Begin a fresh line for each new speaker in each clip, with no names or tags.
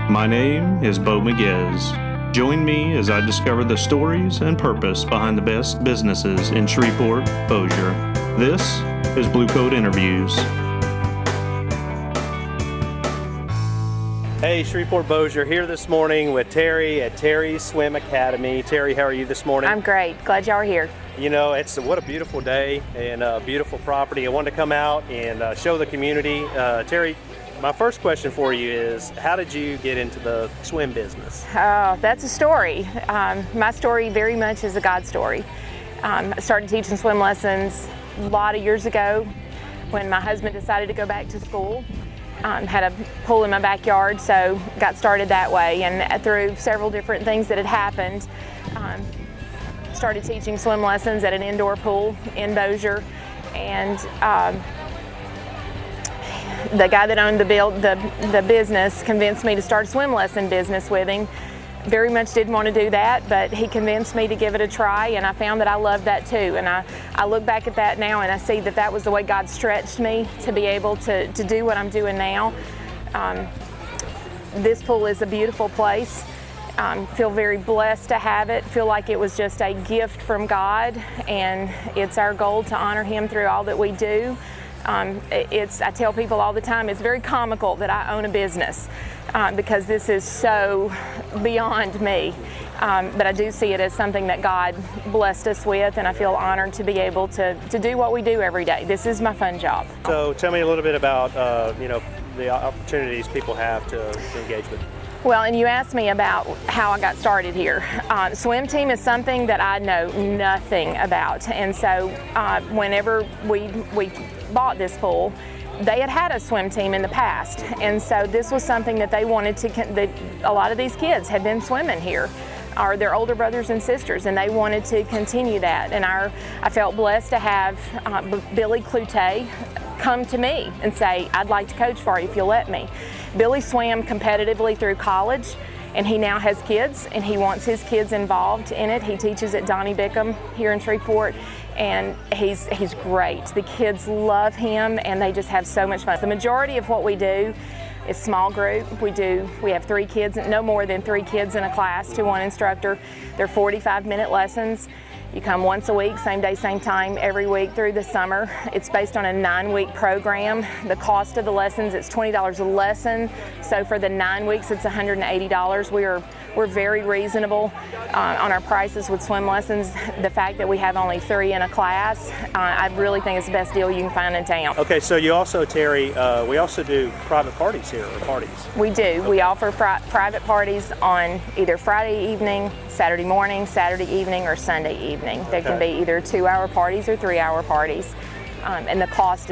My name is Bo Miguez. Join me as I discover the stories and purpose behind the best businesses in Shreveport, Bossier. This is Blue Coat Interviews.
Hey, Shreveport Bossier here this morning with Terri at Terri Swim Academy. Terri, how are you this morning?
I'm great. Glad y'all are here.
You know, what a beautiful day and a beautiful property. I wanted to come out and show the community. Terri, my first question for you is, how did you get into the swim business?
Oh, that's a story. My story very much is a God story. I started teaching swim lessons a lot of years ago when my husband decided to go back to school. Had a pool in my backyard, so got started that way, and through several different things that had happened, started teaching swim lessons at an indoor pool in Bossier, and the guy that owned the business convinced me to start a swim lesson business with him. Very much didn't want to do that, but he convinced me to give it a try, and I found that I loved that too. And I look back at that now and I see that that was the way God stretched me to be able to do what I'm doing now. This pool is a beautiful place. Feel very blessed to have it. Feel like it was just a gift from God, and it's our goal to honor Him through all that we do. I tell people all the time, it's very comical that I own a business because this is so beyond me. But I do see it as something that God blessed us with, and I feel honored to be able to do what we do every day. This is my fun job.
So tell me a little bit about the opportunities people have to engage with.
Well, and you asked me about how I got started here. Swim team is something that I know nothing about, and so whenever we bought this pool, they had a swim team in the past, and so this was something that they wanted to. A lot of these kids had been swimming here, or their older brothers and sisters, and they wanted to continue that. And I felt blessed to have Billy Cloutez come to me and say, "I'd like to coach for you if you'll let me." Billy swam competitively through college, and he now has kids, and he wants his kids involved in it. He teaches at Donnie Bickham here in Shreveport, and he's great. The kids love him, and they just have so much fun. The majority of what we do is small group. We have 3 kids, no more than 3 kids in a class to one instructor. They're 45-minute lessons. You come once a week, same day, same time, every week through the summer. It's based on a 9-week program. The cost of the lessons, it's $20 a lesson. So for the 9 weeks, it's $180. We're very reasonable on our prices with swim lessons. The fact that we have only 3 in a class, I really think it's the best deal you can find in town.
Okay, so you also, Terri, we also do private parties here, or parties.
We do. Okay. We offer private parties on either Friday evening, Saturday morning, Saturday evening, or Sunday evening. They can be either 2-hour parties or 3-hour parties. And the cost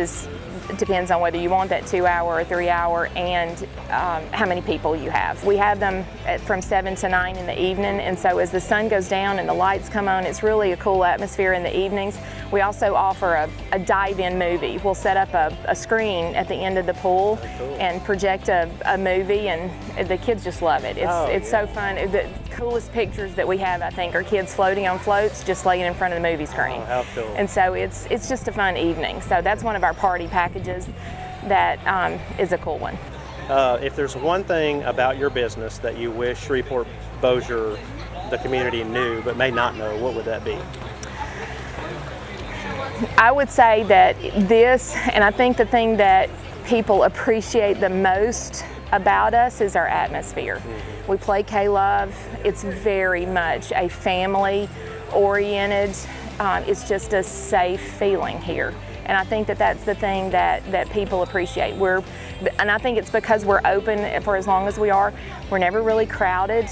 depends on whether you want that 2-hour or 3-hour and how many people you have. We have them from 7 to 9 in the evening, and so as the sun goes down and the lights come on, it's really a cool atmosphere in the evenings. We also offer a dive-in movie. We'll set up a screen at the end of the pool and project a movie, and the kids just love it. It's so fun. The coolest pictures that we have, I think, are kids floating on floats just laying in front of the movie screen.
Oh, how cool.
And so it's just a fun evening. So that's one of our party packages that is a cool one.
If there's one thing about your business that you wish Shreveport Bossier, the community, knew but may not know, what would that be?
I would say that and I think the thing that people appreciate the most about us is our atmosphere. Mm-hmm. We play K-Love. It's very much a family-oriented, it's just a safe feeling here. And I think that that's the thing that people appreciate. And I think it's because we're open for as long as we are. We're never really crowded.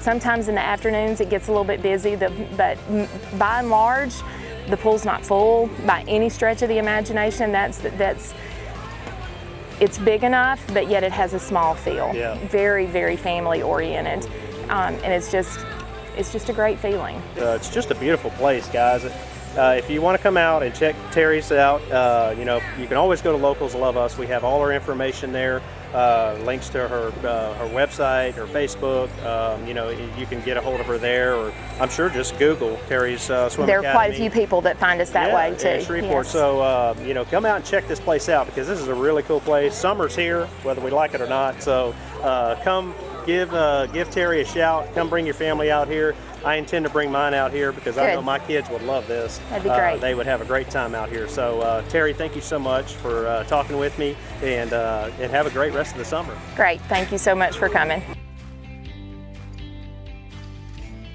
Sometimes in the afternoons it gets a little bit busy, but by and large, the pool's not full by any stretch of the imagination. It's big enough, but yet it has a small feel.
Yeah.
Very, very family oriented, and it's just a great feeling.
It's just a beautiful place, guys. If you want to come out and check Terri's out, you can always go to Locals Love Us. We have all our information there, links to her website, her Facebook. You can get a hold of her there, or I'm sure just Google Terri's Swim
There are
Academy.
quite a few people that find us that way too.
In Shreveport.
Yes.
So come out and check this place out, because this is a really cool place. Summer's here, whether we like it or not. So come give Terri a shout. Come bring your family out here. I intend to bring mine out here because I know my kids would love this.
That'd be great.
They would have a great time out here. So Terri, thank you so much for talking with me, and have a great rest of the summer.
Great. Thank you so much for coming.